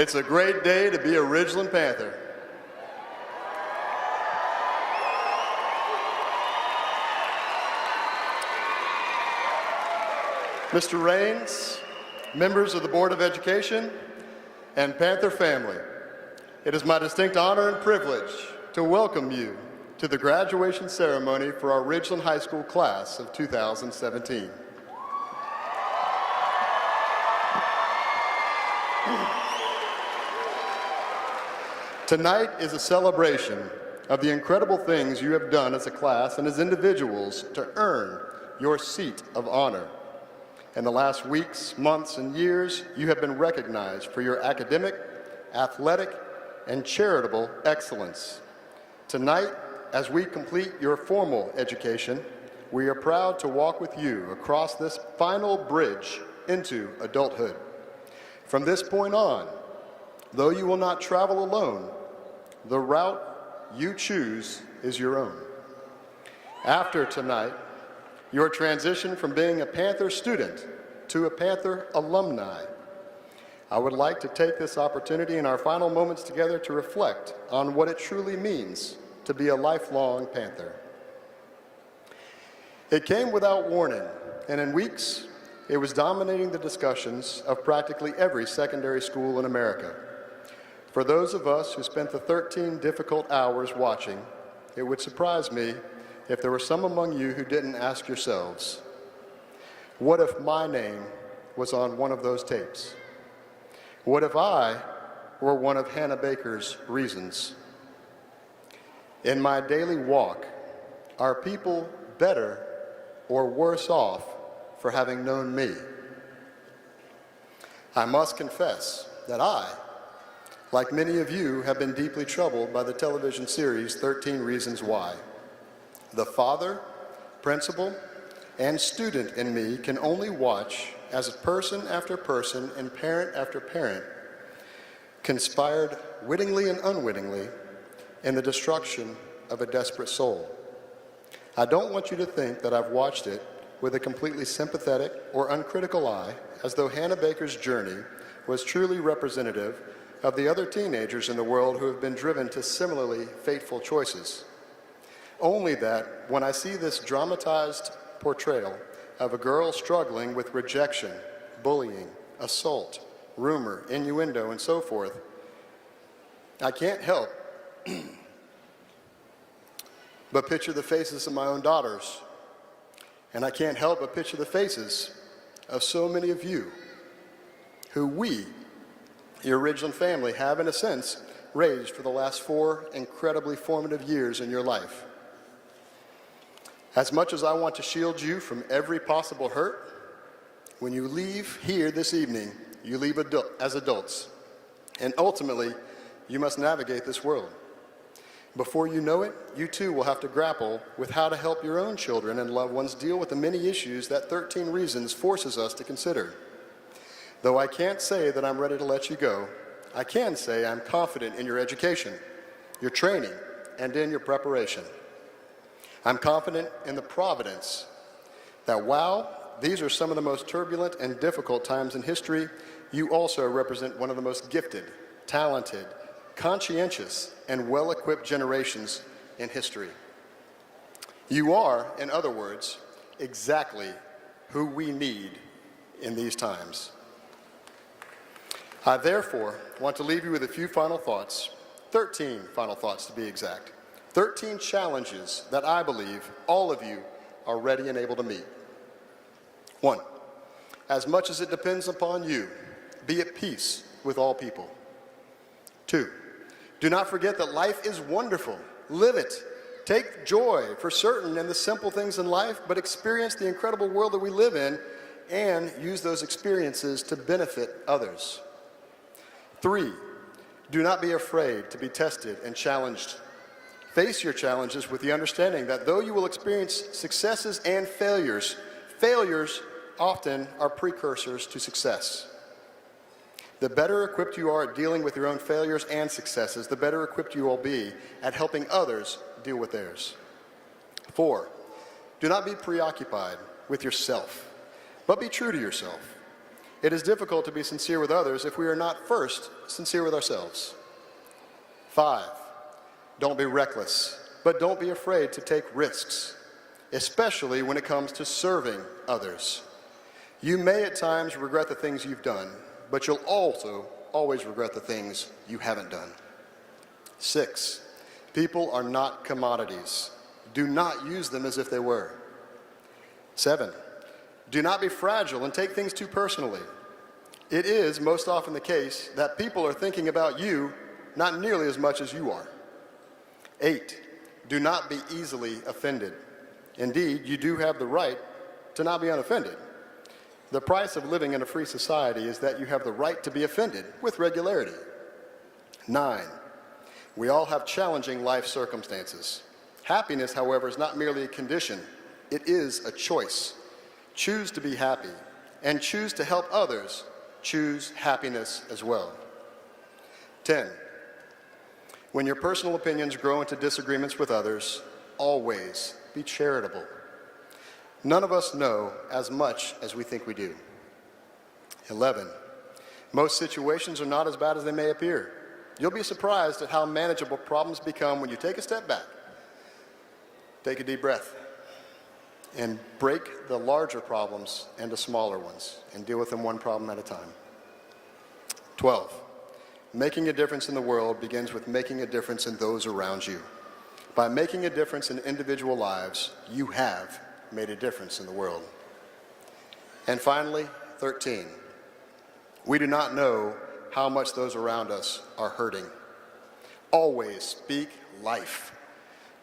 It's a great day to be a Ridgeland Panther. Mr. Raines, members of the Board of Education, and Panther family, it is my distinct honor and privilege to welcome you to the graduation ceremony for our Ridgeland High School class of 2017. Tonight is a celebration of the incredible things you have done as a class and as individuals to earn your seat of honor. In the last weeks, months, and years, you have been recognized for your academic, athletic, and charitable excellence. Tonight, as we complete your formal education, we are proud to walk with you across this final bridge into adulthood. From this point on, though you will not travel alone, the route you choose is your own. After tonight, your transition from being a Panther student to a Panther alumni, I would like to take this opportunity in our final moments together to reflect on what it truly means to be a lifelong Panther. It came without warning, and in weeks, it was dominating the discussions of practically every secondary school in America. For those of us who spent the 13 difficult hours watching, it would surprise me if there were some among you who didn't ask yourselves, what if my name was on one of those tapes? What if I were one of Hannah Baker's reasons? In my daily walk, are people better or worse off for having known me? I must confess that I, like many of you, have been deeply troubled by the television series 13 Reasons Why. The father, principal, and student in me can only watch as person after person and parent after parent conspired wittingly and unwittingly in the destruction of a desperate soul. I don't want you to think that I've watched it with a completely sympathetic or uncritical eye, as though Hannah Baker's journey was truly representative of the other teenagers in the world who have been driven to similarly fateful choices. Only that when I see this dramatized portrayal of a girl struggling with rejection, bullying, assault, rumor, innuendo, and so forth, I can't help but picture the faces of my own daughters, and I can't help but picture the faces of so many of you who we, your Ridgeland family, have, in a sense, raised for the last 4 incredibly formative years in your life. As much as I want to shield you from every possible hurt, when you leave here this evening, you leave as adults, and ultimately, you must navigate this world. Before you know it, you too will have to grapple with how to help your own children and loved ones deal with the many issues that 13 Reasons forces us to consider. Though I can't say that I'm ready to let you go, I can say I'm confident in your education, your training, and in your preparation. I'm confident in the providence that while these are some of the most turbulent and difficult times in history, you also represent one of the most gifted, talented, conscientious, and well-equipped generations in history. You are, in other words, exactly who we need in these times. I therefore want to leave you with a few final thoughts, 13 final thoughts to be exact, 13 challenges that I believe all of you are ready and able to meet. 1, as much as it depends upon you, be at peace with all people. 2, do not forget that life is wonderful. Live it. Take joy for certain in the simple things in life, but experience the incredible world that we live in and use those experiences to benefit others. 3, do not be afraid to be tested and challenged. Face your challenges with the understanding that though you will experience successes and failures, failures often are precursors to success. The better equipped you are at dealing with your own failures and successes, the better equipped you will be at helping others deal with theirs. 4, do not be preoccupied with yourself, but be true to yourself. It is difficult to be sincere with others if we are not first sincere with ourselves. 5, don't be reckless, but don't be afraid to take risks, especially when it comes to serving others. You may at times regret the things you've done, but you'll also always regret the things you haven't done. 6, people are not commodities. Do not use them as if they were. 7, do not be fragile and take things too personally. It is most often the case that people are thinking about you not nearly as much as you are. 8, do not be easily offended. Indeed, you do have the right to not be unoffended. The price of living in a free society is that you have the right to be offended with regularity. 9, we all have challenging life circumstances. Happiness, however, is not merely a condition. It is a choice. Choose to be happy and choose to help others choose happiness as well. 10, when your personal opinions grow into disagreements with others, always be charitable. None of us know as much as we think we do. 11, most situations are not as bad as they may appear. You'll be surprised at how manageable problems become when you take a step back, take a deep breath, and break the larger problems into smaller ones and deal with them one problem at a time. 12, making a difference in the world begins with making a difference in those around you. By making a difference in individual lives, you have made a difference in the world. And finally, 13, we do not know how much those around us are hurting. Always speak life.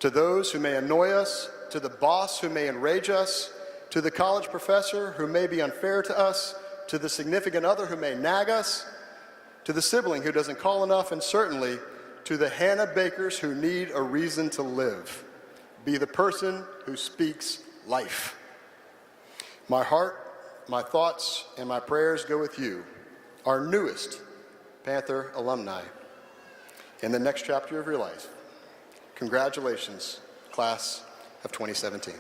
To those who may annoy us, to the boss who may enrage us, to the college professor who may be unfair to us, to the significant other who may nag us, to the sibling who doesn't call enough, and certainly to the Hannah Bakers who need a reason to live. Be the person who speaks life. My heart, my thoughts, and my prayers go with you, our newest Panther alumni, in the next chapter of your life. Congratulations, class of 2017.